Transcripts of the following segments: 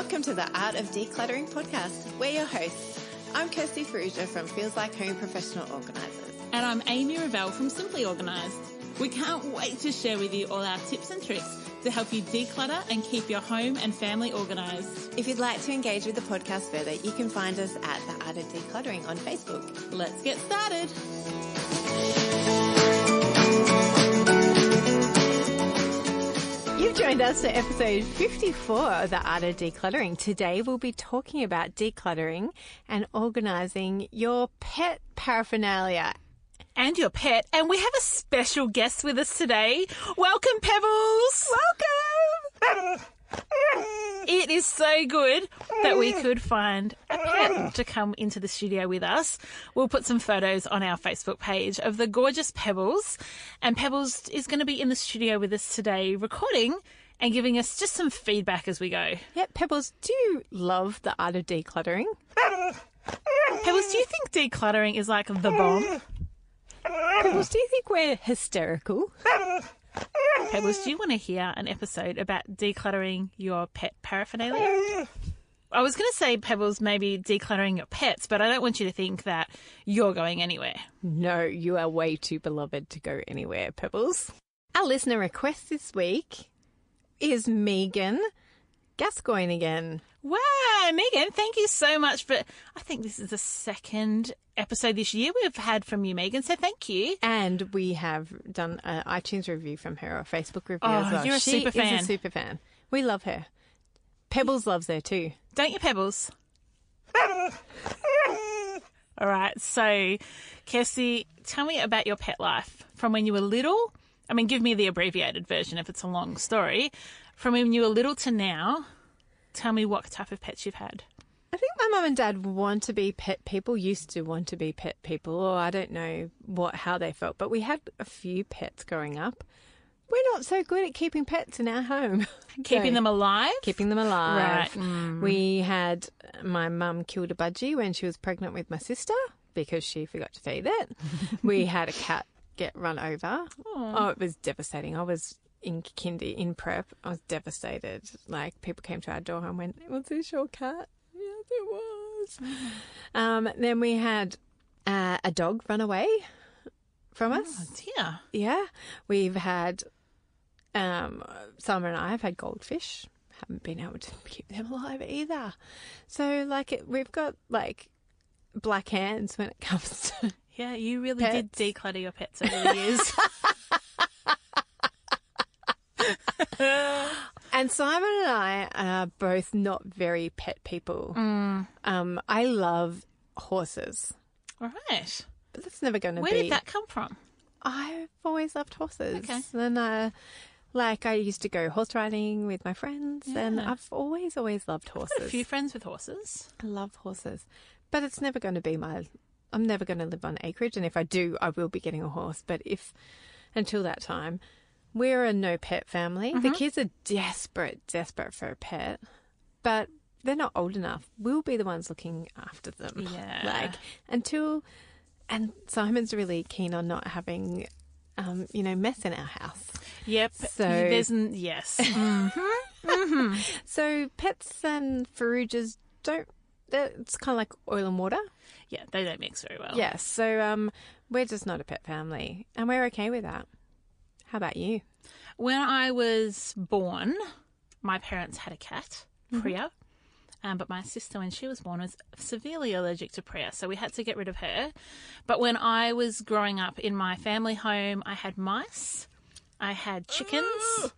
Welcome to the Art of Decluttering podcast. We're your hosts. I'm Kirsty Ferrugia from Feels Like Home Professional Organisers. And I'm Amy Revell from Simply Organised. We can't wait to share with you all our tips and tricks to help you declutter and keep your home and family organised. If you'd like to engage with the podcast further, you can find us at The Art of Decluttering on Facebook. Let's get started. You've joined us for episode 54 of The Art of Decluttering. Today we'll be talking about decluttering and organising your pet paraphernalia. And your pet. And we have a special guest with us today. Welcome, Pebbles. Welcome. It is so good that we could find a pet to come into the studio with us. We'll put some photos on our Facebook page of the gorgeous Pebbles. And Pebbles is going to be in the studio with us today recording and giving us just some feedback as we go. Yeah, Pebbles, do you love The Art of Decluttering? Pebbles, do you think decluttering is like the bomb? Pebbles, do you think we're hysterical? Pebbles, do you want to hear an episode about decluttering your pet paraphernalia? I was going to say, Pebbles, maybe decluttering your pets, but I don't want you to think that you're going anywhere. No, you are way too beloved to go anywhere, Pebbles. Our listener request this week is Megan Gascoigne again. Wow, Megan, thank you so much. But I think this is the second episode this year we've had from you, Megan, so thank you. And we have done an iTunes review from her, or a Facebook review as well. You're a super fan. She is a super fan. We love her. Pebbles loves her too. Don't you, Pebbles? All right, so Kirsty, tell me about your pet life from when you were little. I mean, give me the abbreviated version if it's a long story. From when you were little to now, tell me what type of pets you've had. I think my mum and dad used to want to be pet people, or I don't know how they felt, but we had a few pets growing up. We're not so good at keeping pets in our home. Keeping them alive? Keeping them alive. Right. We had, my mum killed a budgie when she was pregnant with my sister because she forgot to feed it. We had a cat get run over. Oh, it was devastating. I was in prep. I was devastated. Like, people came to our door and went, "Was this your cat?" Yes, it was. Then we had a dog run away from us. Oh, dear. Yeah. We've had, Summer and I have had goldfish. Haven't been able to keep them alive either. So, we've got, black hands when it comes to Yeah, you really pets. did declutter your pets over the years. And Simon and I are both not very pet people. I love horses. All right. But that's never going to be... Where did that come from? I've always loved horses. Okay. And I used to go horse riding with my friends, and I've always loved horses. I've got a few friends with horses. I love horses. But it's never going to be I'm never going to live on acreage, and if I do, I will be getting a horse. But until that time... We're a no-pet family. The kids are desperate for a pet, but they're not old enough. We'll be the ones looking after them. Yeah. And Simon's really keen on not having, mess in our house. Yep. So yes. So pets and Ferrugias it's kind of like oil and water. Yeah, they don't mix very well. Yes. So we're just not a pet family, and we're okay with that. How about you? When I was born, my parents had a cat, Priya, but my sister, when she was born, was severely allergic to Priya, so we had to get rid of her. But when I was growing up in my family home, I had mice, I had chickens,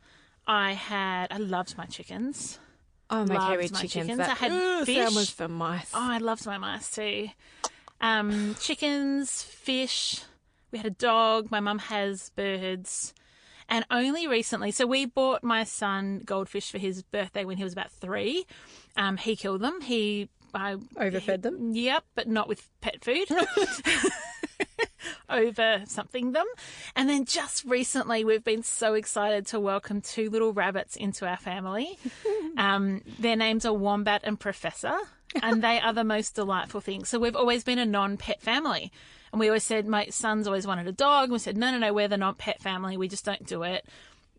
I loved my chickens. Oh, my Loved with my chickens. I had fish. That was for mice. Oh, I loved my mice too. Chickens, fish. We had a dog. My mum has birds. And only recently, so we bought my son goldfish for his birthday when he was about 3. He killed them. Overfed them? Yep, but not with pet food. Over something them. And then just recently, we've been so excited to welcome 2 little rabbits into our family. Their names are Wombat and Professor, and they are the most delightful things. So we've always been a non-pet family. And we always said, my son's always wanted a dog. And we said, no, we're the non-pet family. We just don't do it.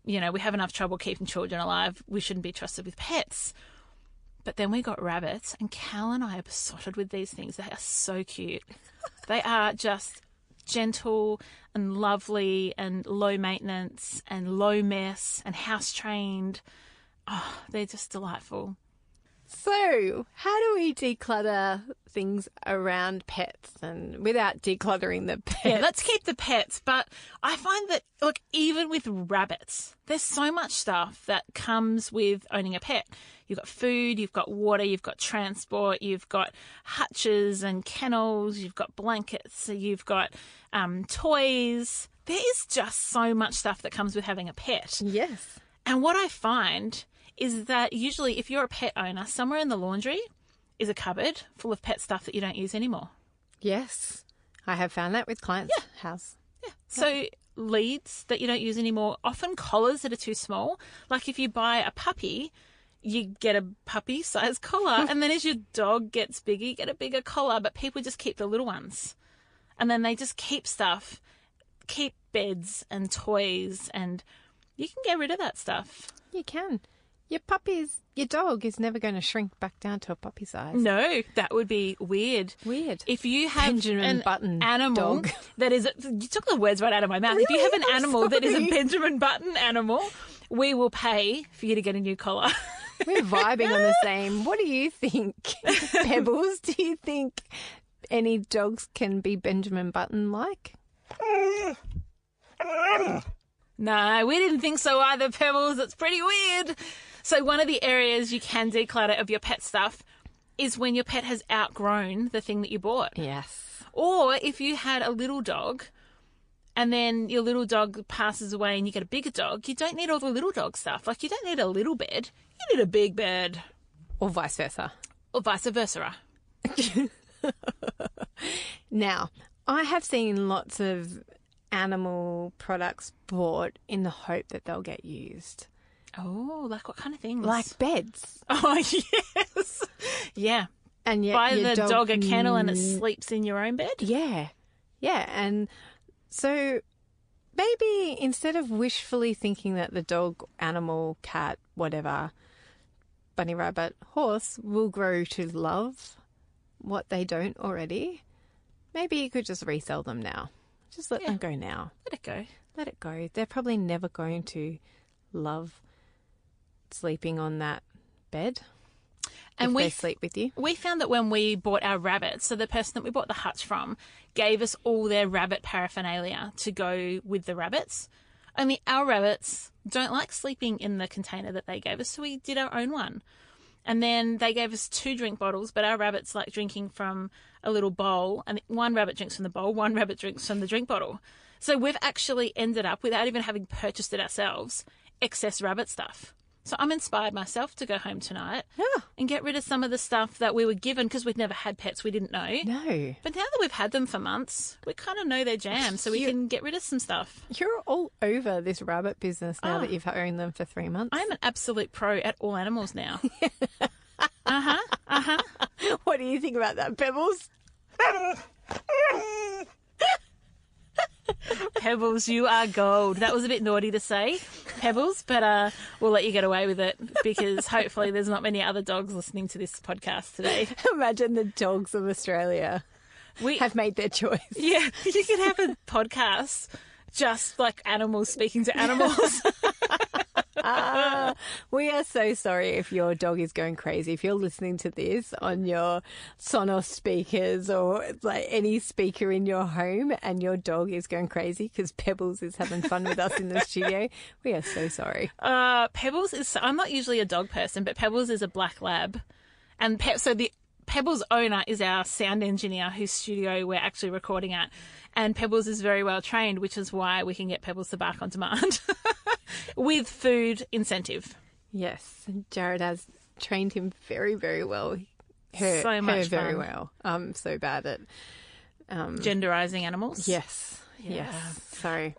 We have enough trouble keeping children alive. We shouldn't be trusted with pets. But then we got rabbits, and Cal and I are besotted with these things. They are so cute. They are just gentle and lovely and low maintenance and low mess and house trained. Oh, they're just delightful. So, how do we declutter things around pets and without decluttering the pets? Yeah, let's keep the pets. But I find that, look, even with rabbits, there's so much stuff that comes with owning a pet. You've got food, you've got water, you've got transport, you've got hutches and kennels, you've got blankets, you've got toys. There is just so much stuff that comes with having a pet. Yes. And what I find is that usually if you're a pet owner, somewhere in the laundry is a cupboard full of pet stuff that you don't use anymore. Yes. I have found that with clients' house. Yeah. So leads that you don't use anymore, often collars that are too small. Like if you buy a puppy, you get a puppy-sized collar, and then as your dog gets bigger, you get a bigger collar, but people just keep the little ones. And then they just keep stuff, keep beds and toys, and you can get rid of that stuff. You can. Your dog is never going to shrink back down to a puppy size. No, that would be weird. Weird. If you have Benjamin an Button animal dog. that is, you took the words right out of my mouth. Really? If you have an I'm animal that is a sorry. Benjamin Button animal, we will pay for you to get a new collar. We're vibing on the same. What do you think, Pebbles? Do you think any dogs can be Benjamin Button-like? No, we didn't think so either, Pebbles. It's pretty weird. So one of the areas you can declutter of your pet stuff is when your pet has outgrown the thing that you bought. Yes. Or if you had a little dog and then your little dog passes away and you get a bigger dog, you don't need all the little dog stuff. Like you don't need a little bed, you need a big bed. Or vice versa. Or vice versa. Now, I have seen lots of animal products bought in the hope that they'll get used. Oh, like what kind of things? Like beds. Oh, yes. Yeah. And yet Buy your the dog a kennel and it sleeps in your own bed? Yeah. Yeah. And so maybe instead of wishfully thinking that the dog, animal, cat, whatever, bunny, rabbit, horse will grow to love what they don't already, maybe you could just resell them now. Just let them go now. Let it go. Let it go. They're probably never going to love sleeping on that bed. And they sleep with you. We found that when we bought our rabbits, so the person that we bought the hutch from gave us all their rabbit paraphernalia to go with the rabbits. Only our rabbits don't like sleeping in the container that they gave us, so we did our own one. And then they gave us 2 drink bottles, but our rabbits like drinking from a little bowl, and one rabbit drinks from the bowl, one rabbit drinks from the drink bottle. So we've actually ended up, without even having purchased it ourselves, excess rabbit stuff. So I'm inspired myself to go home tonight and get rid of some of the stuff that we were given because we'd never had pets. We didn't know. No. But now that we've had them for months, we kind of know their jam, so we can get rid of some stuff. You're all over this rabbit business now that you've owned them for 3 months. I'm an absolute pro at all animals now. What do you think about that, Pebbles? Pebbles, you are gold. That was a bit naughty to say, Pebbles, but we'll let you get away with it because hopefully there's not many other dogs listening to this podcast today. Imagine the dogs of Australia have made their choice. Yeah, you could have a podcast just like animals speaking to animals. We are so sorry if your dog is going crazy. If you're listening to this on your Sonos speakers or like any speaker in your home and your dog is going crazy because Pebbles is having fun with us in the studio, we are so sorry. Pebbles is, I'm not usually a dog person, but Pebbles is a black lab. And so the Pebbles owner is our sound engineer whose studio we're actually recording at. And Pebbles is very well trained, which is why we can get Pebbles to bark on demand with food incentive. Yes, and Jared has trained him very, very well. So much very fun. well. I'm so bad at genderizing animals. Yes, yes. So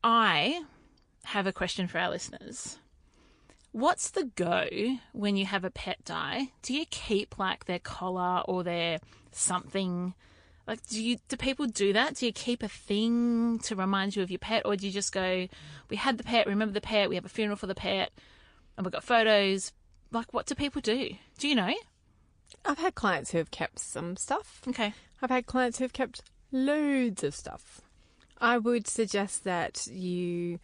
I have a question for our listeners. What's the go when you have a pet die? Do you keep like their collar or their something? Like, do people do that? Do you keep a thing to remind you of your pet? Or do you just go, we had the pet, remember the pet, we have a funeral for the pet, and we've got photos. like, what do people do? Do you know? I've had clients who have kept some stuff. Okay. I've had clients who have kept loads of stuff. I would suggest that you,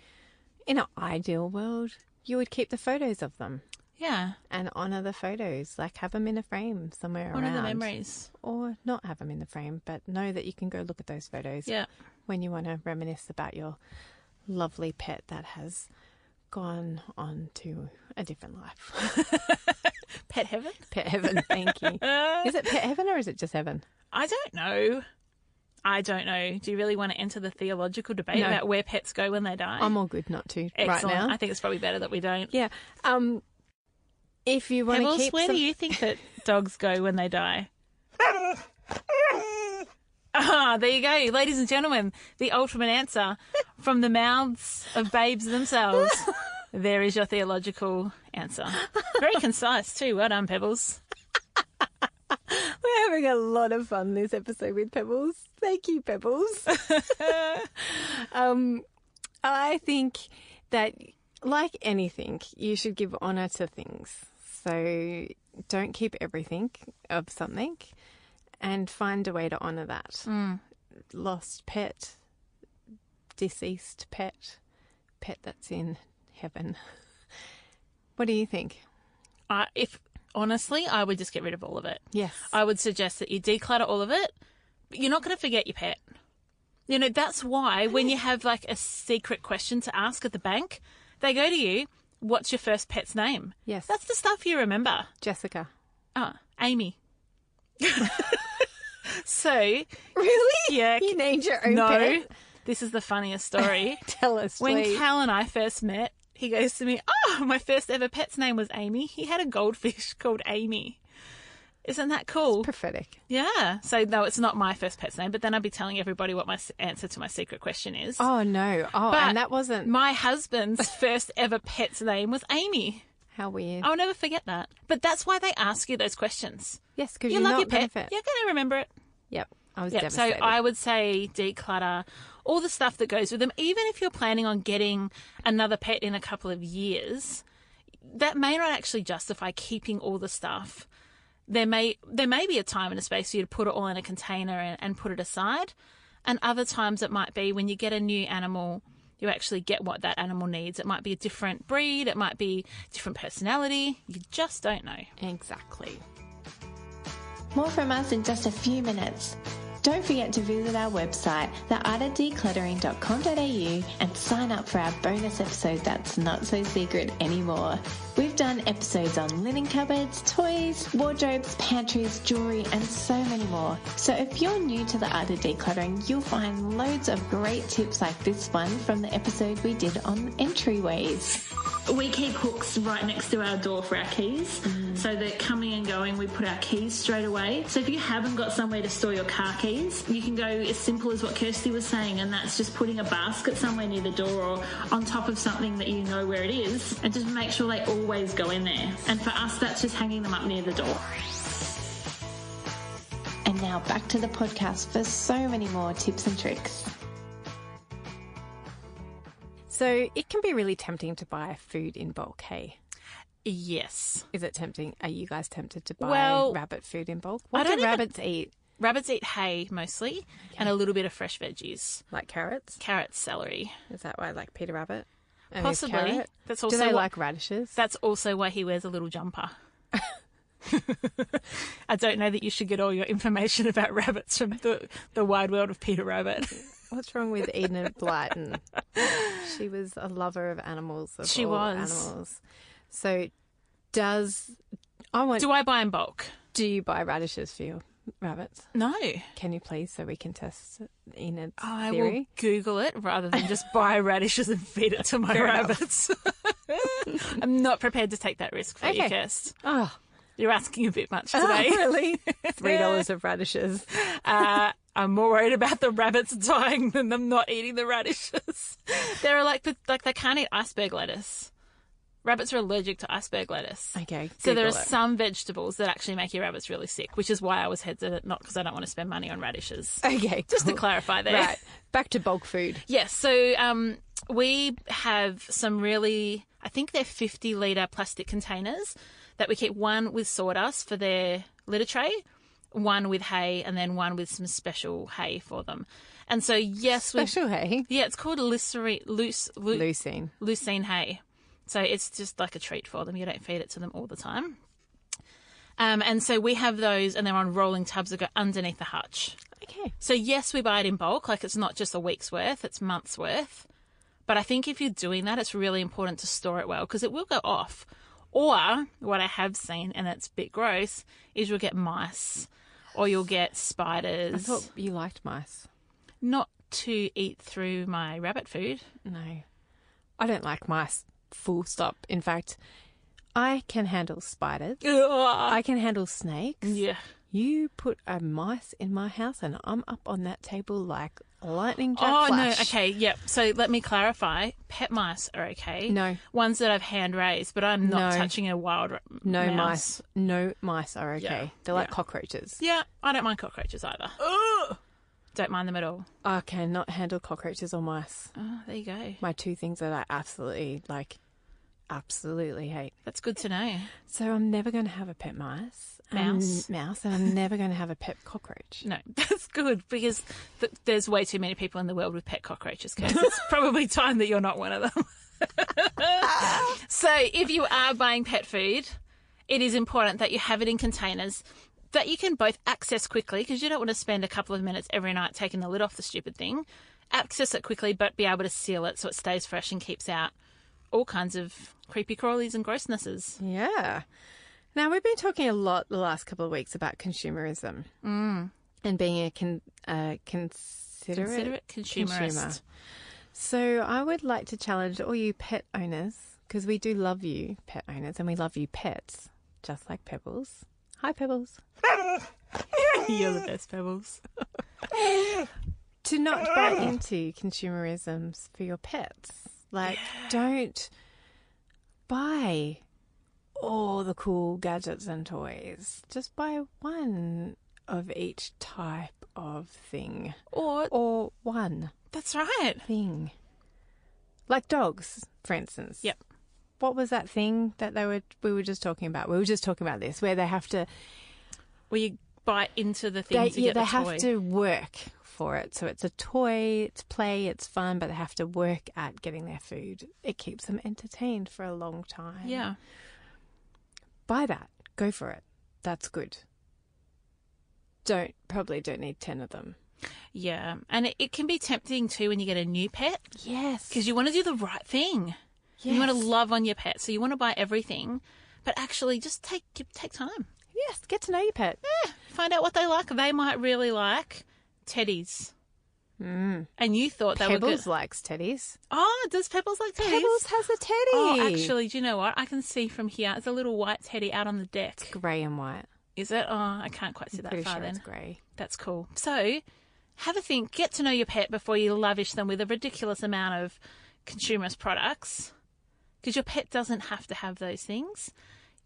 in an ideal world, you would keep the photos of them. Yeah. And honour the photos. Like, have them in a frame somewhere around. Honour the memories. Or not have them in the frame, but know that you can go look at those photos when you want to reminisce about your lovely pet that has gone on to a different life. Pet heaven? Pet heaven, thank you. Is it pet heaven or is it just heaven? I don't know. Do you really want to enter the theological debate about where pets go when they die? I'm all good not to Excellent. right now. I think it's probably better that we don't. Yeah. If you want to keep where do you think that dogs go when they die? There you go. Ladies and gentlemen, the ultimate answer from the mouths of babes themselves. There is your theological answer. Very concise too. Well done, Pebbles. We're having a lot of fun this episode with Pebbles. Thank you, Pebbles. I think that, like anything, you should give honour to things. So don't keep everything of something and find a way to honour that. Lost pet, deceased pet, pet that's in heaven. What do you think? Honestly, I would just get rid of all of it. Yes. I would suggest that you declutter all of it, but you're not going to forget your pet. You know, that's why when you have like a secret question to ask at the bank, they go to you, what's your first pet's name? Yes. That's the stuff you remember. Jessica. Oh, Amy. So. Really? Yeah. You named your own no, pet? This is the funniest story. Tell us, When please. Cal and I first met, he goes to me, my first ever pet's name was Amy. He had a goldfish called Amy. Isn't that cool? It's prophetic. Yeah. So, no, it's not my first pet's name, but then I'll be telling everybody what my answer to my secret question is. Oh, no. Oh, But and that wasn't... my husband's first ever pet's name was Amy. How weird. I'll never forget that. But that's why they ask you those questions. Yes, because You you're love not your pet. benefit. You're going to remember it. Yep. I was So devastated. I would say declutter all the stuff that goes with them. Even if you're planning on getting another pet in a couple of years, that may not actually justify keeping all the stuff. There may be a time and a space for you to put it all in a container and put it aside. And other times it might be when you get a new animal, you actually get what that animal needs. It might be a different breed. It might be different personality. You just don't know. Exactly. More from us in just a few minutes. Don't forget to visit our website, theartofdecluttering.com.au, and sign up for our bonus episode that's not so secret anymore. We've done episodes on linen cupboards, toys, wardrobes, pantries, jewellery, and so many more. So if you're new to the art of decluttering, you'll find loads of great tips like this one from the episode we did on entryways. We keep hooks right next to our door for our keys, so that coming and going, we put our keys straight away. So if you haven't got somewhere to store your car keys, you can go as simple as what Kirsty was saying, and that's just putting a basket somewhere near the door or on top of something that you know where it is, and just make sure they always go in there. And for us, that's just hanging them up near the door. And now back to the podcast for so many more tips and tricks. So it can be really tempting to buy food in bulk, hey? Yes. Is it tempting? Are you guys tempted to buy Well, rabbit food in bulk? I What don't do even- rabbits eat? Rabbits eat hay mostly and a little bit of fresh veggies. Like carrots? Carrots, celery. Is that why I like Peter Rabbit? And his Possibly. carrot? That's Do also they what- like radishes? That's also why he wears a little jumper. I don't know that you should get all your information about rabbits from the wide world of Peter Rabbit. What's wrong with Enid Blyton? She was a lover of animals. She was. Animals. So do I buy in bulk? Do you buy radishes for your rabbits? No. Can you please, so we can test Enid's I theory? will Google it rather than just buy radishes and feed it to my Fair enough. rabbits. I'm not prepared to take that risk for you, Okay. Kirst. Oh, You're asking a bit much today. really? $3 of radishes. I'm more worried about the rabbits dying than them not eating the radishes. They're like they can't eat iceberg lettuce. Rabbits are allergic to iceberg lettuce. Okay, So there are Google it. some vegetables that actually make your rabbits really sick, which is why I was hesitant, not because I don't want to spend money on radishes. Okay, Just to cool. clarify there. Right, back to bulk food. Yes, so we have some really, I think they're 50-litre plastic containers that we keep one with sawdust for their litter tray, one with hay, and then one with some special hay for them. And so, yes, Special hay? yeah, it's called Leucine. leucine hay. So it's just like a treat for them. You don't feed it to them all the time. And so we have those, and they're on rolling tubs that go underneath the hutch. Okay. So yes, we buy it in bulk. Like, it's not just a week's worth, it's months worth. But I think if you're doing that, it's really important to store it well, because it will go off. Or what I have seen, and it's a bit gross, is you'll get mice or you'll get spiders. I thought you liked mice. Not to eat through my rabbit food. No. I don't like mice, full stop. In fact, I can handle spiders. I can handle snakes. Yeah. You put a mice in my house and I'm up on that table like lightning jack Oh, flash. no. Okay, yep. So let me clarify. Pet mice are okay. No. Ones that I've hand raised, but I'm not No. touching a wild No mouse. mice. No mice are okay. Yeah. They're like Yeah. cockroaches. Yeah, I don't mind cockroaches either. Don't mind them at all. I cannot handle cockroaches or mice. Oh, there you go. My two things that I absolutely hate. That's good to know. So I'm never going to have a pet Mouse. mouse, and I'm never going to have a pet cockroach. No, that's good, because there's way too many people in the world with pet cockroaches, Kirst. It's probably time that you're not one of them. So if you are buying pet food, it is important that you have it in containers that you can both access quickly, because you don't want to spend a couple of minutes every night taking the lid off the stupid thing. Access it quickly, but be able to seal it so it stays fresh and keeps out all kinds of creepy crawlies and grossnesses. Yeah. Now, we've been talking a lot the last couple of weeks about consumerism and being a considerate consumerist. consumer. So I would like to challenge all you pet owners, because we do love you, pet owners, and we love you pets, just like Pebbles. Hi, Pebbles. You're the best, Pebbles. To not buy into consumerisms for your pets. Like, don't buy all the cool gadgets and toys. Just buy one of each type of thing. Or one That's right. thing. Like dogs, for instance. Yep. What was that thing that we were just talking about? We were just talking about this, where they have to... Where you bite into the thing to get the they toy. have to work for it. So it's a toy, it's play, it's fun, but they have to work at getting their food. It keeps them entertained for a long time. Yeah. Buy that. Go for it. That's good. Probably don't need 10 of them. Yeah. And it can be tempting too when you get a new pet, Yes. because you want to do the right thing. Yes. You want to love on your pet, so you want to buy everything, but actually just take time. Yes, get to know your pet. Find out what they like. They might really like teddies. And you thought they were Pebbles good. likes teddies. Oh, does Pebbles like teddies? Pebbles has a teddy. Oh, actually, do you know what? I can see from here. It's a little white teddy out on the deck. Grey and white. Is it? Oh, I can't quite see that Pretty far sure then. it's grey. That's cool. So, have a think. Get to know your pet before you lavish them with a ridiculous amount of consumerist products, because your pet doesn't have to have those things.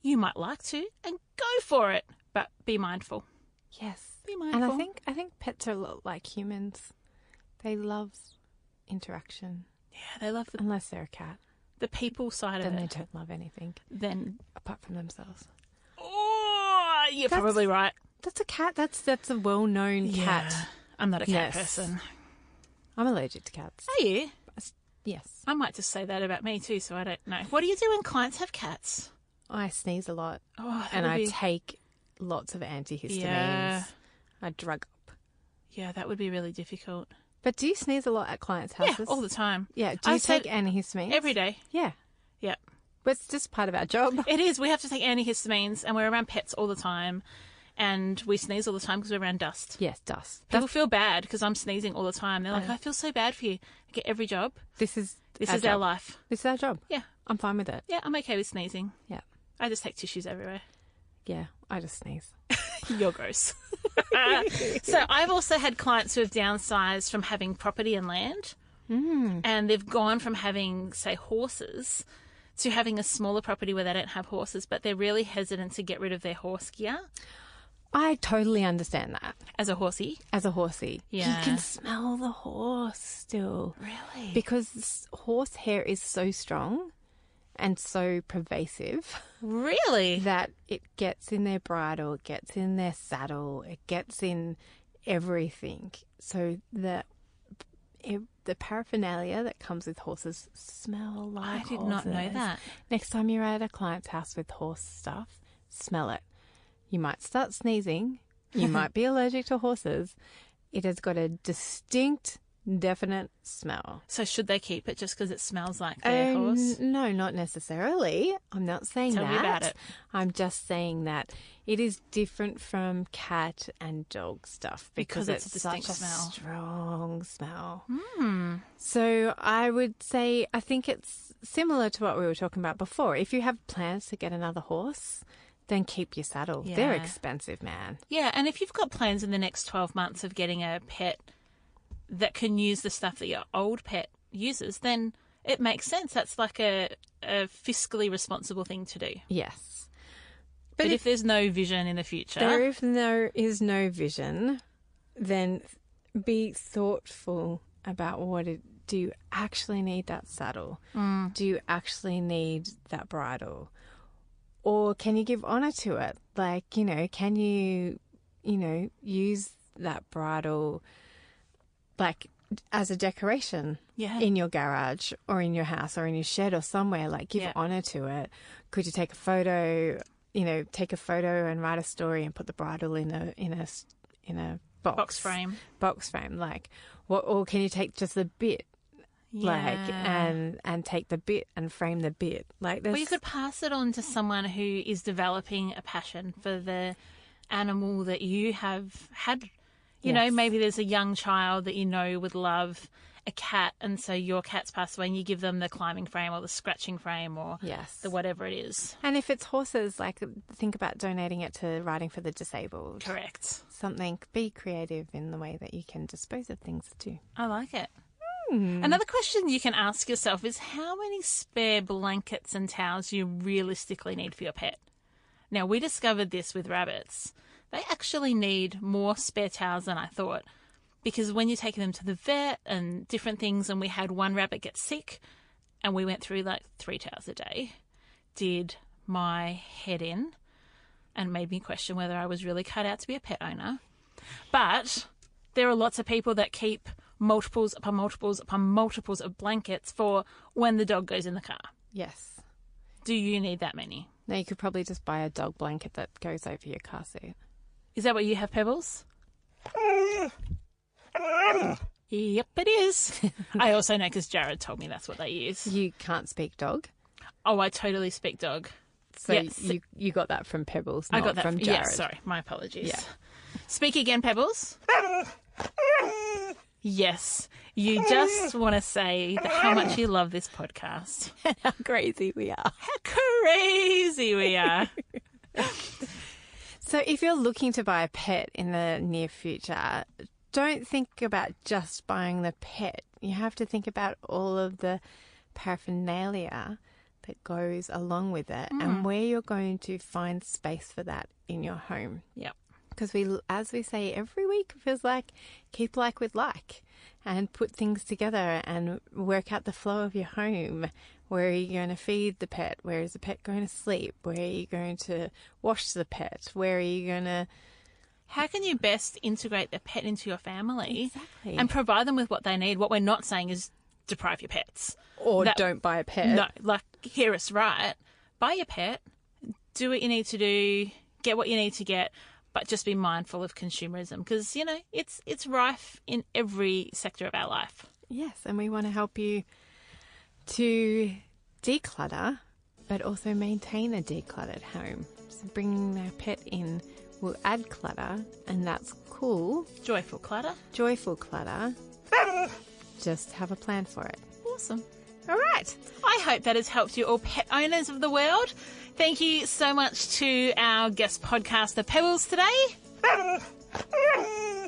You might like to, and go for it, but be mindful. Yes. Be mindful. And I think pets are a lot like humans. They love interaction. Yeah, they love Unless they're a cat. the people side Then of they it. don't love anything Then, apart from themselves. oh, you're That's- probably right. That's a cat. That's a well-known cat. Yeah. I'm not a cat Yes. person. I'm allergic to cats. Are you? Yes. I might just say that about me too, so I don't know. What do you do when clients have cats? I sneeze a lot. Oh, that And would I be... take lots of antihistamines. Yeah. I drug up. Yeah, that would be really difficult. But do you sneeze a lot at clients' houses? Yeah, all the time. Yeah. Do I you take said antihistamines? every day. Yeah. Yeah. But it's just part of our job. It is. We have to take antihistamines, and we're around pets all the time, and we sneeze all the time because we're around dust. Yes, dust. People feel bad because I'm sneezing all the time. They're like, I feel so bad for you. I get every job. This is This our is our job. life. This is our job. Yeah. I'm fine with it. Yeah, I'm okay with sneezing. Yeah. I just take tissues everywhere. Yeah. I just sneeze. You're gross. So I've also had clients who have downsized from having property and land, and they've gone from having, say, horses to having a smaller property where they don't have horses, but they're really hesitant to get rid of their horse gear I totally understand that. as a horsey. As a horsey. Yeah. You can smell the horse still. Really? Because horse hair is so strong and so pervasive Really? that it gets in their bridle, it gets in their saddle, it gets in everything. So the paraphernalia that comes with horses smell like I did not know horses. that. Next time you're at a client's house with horse stuff, smell it. You might start sneezing. You might be allergic to horses. It has got a distinct, definite smell. So should they keep it just because it smells like their horse? No, not necessarily. I'm not saying Tell that. me about it. I'm just saying that it is different from cat and dog stuff Because it's a distinct such smell. a strong smell. Hmm. So I would say I think it's similar to what we were talking about before. If you have plans to get another horse, then keep your saddle. Yeah. They're expensive, man. Yeah, and if you've got plans in the next 12 months of getting a pet that can use the stuff that your old pet uses, then it makes sense. That's like a fiscally responsible thing to do. Yes. But if there's no vision in the future... If there is no vision, then be thoughtful about do you actually need that saddle? Do you actually need that bridle? Or can you give honour to it? Like, can you, use that bridle like as a decoration in your garage or in your house or in your shed or somewhere? Like, give honour to it. Could you take a photo, and write a story and put the bridle in a box frame. Like, or can you take just the bit? Yeah. And take the bit and frame the bit. Or you could pass it on to someone who is developing a passion for the animal that you have had. You know, maybe there's a young child that would love a cat, and so your cat's passed away and you give them the climbing frame or the scratching frame or the whatever it is. And if it's horses, think about donating it to Riding for the Disabled. Correct. Be creative in the way that you can dispose of things too. I like it. Another question you can ask yourself is how many spare blankets and towels you realistically need for your pet. Now, we discovered this with rabbits. They actually need more spare towels than I thought, because when you're taking them to the vet and different things, and we had one rabbit get sick and we went through 3 towels a day, did my head in and made me question whether I was really cut out to be a pet owner. But there are lots of people that keep multiples upon multiples upon multiples of blankets for when the dog goes in the car. Yes. Do you need that many? No, you could probably just buy a dog blanket that goes over your car seat. Is that what you have, Pebbles? Yep, it is. I also know because Jared told me that's what they use. You can't speak dog? Oh, I totally speak dog. So yes. you got that from Pebbles, I not got that from Jared. Yeah, sorry, my apologies. Yeah. Speak again, Pebbles. Yes, you just want to say how much you love this podcast. How crazy we are. How crazy we are. So if you're looking to buy a pet in the near future, don't think about just buying the pet. You have to think about all of the paraphernalia that goes along with it and where you're going to find space for that in your home. Yep. Because as we say every week, it feels like keep like with like and put things together and work out the flow of your home. Where are you going to feed the pet? Where is the pet going to sleep? Where are you going to wash the pet? Where are you going to... How can you best integrate the pet into your family Exactly. and provide them with what they need? What we're not saying is deprive your pets. Or don't buy a pet. No, hear us right. Buy your pet, do what you need to do, get what you need to get, but just be mindful of consumerism because, it's rife in every sector of our life. Yes, and we want to help you to declutter, but also maintain a decluttered home. So bringing our pet in will add clutter, and that's cool. Joyful clutter. Joyful clutter. Just have a plan for it. Awesome. All right. I hope that has helped you all pet owners of the world. Thank you so much to our guest podcaster, Pebbles, today.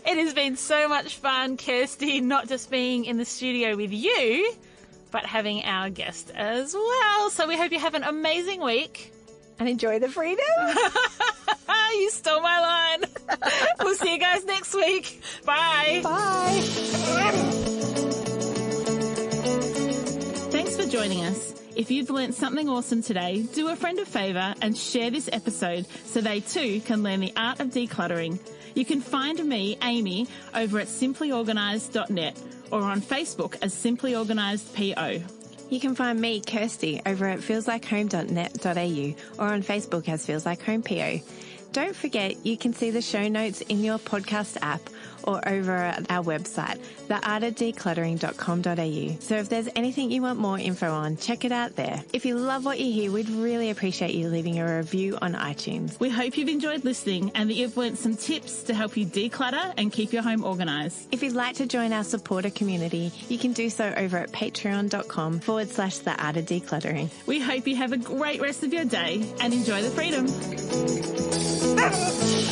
It has been so much fun, Kirsty, not just being in the studio with you, but having our guest as well. So we hope you have an amazing week. And enjoy the freedom. You stole my line. We'll see you guys next week. Bye. Bye. Thanks for joining us. If you've learnt something awesome today, do a friend a favour and share this episode so they too can learn the art of decluttering. You can find me, Amy, over at simplyorganised.net or on Facebook as Simply Organised PO. You can find me, Kirsty, over at feelslikehome.net.au or on Facebook as Feels Like Home PO. Don't forget, you can see the show notes in your podcast app or over at our website, theartofdecluttering.com.au. So if there's anything you want more info on, check it out there. If you love what you hear, we'd really appreciate you leaving a review on iTunes. We hope you've enjoyed listening and that you've learnt some tips to help you declutter and keep your home organised. If you'd like to join our supporter community, you can do so over at patreon.com/theartofdecluttering. We hope you have a great rest of your day and enjoy the freedom. Ah!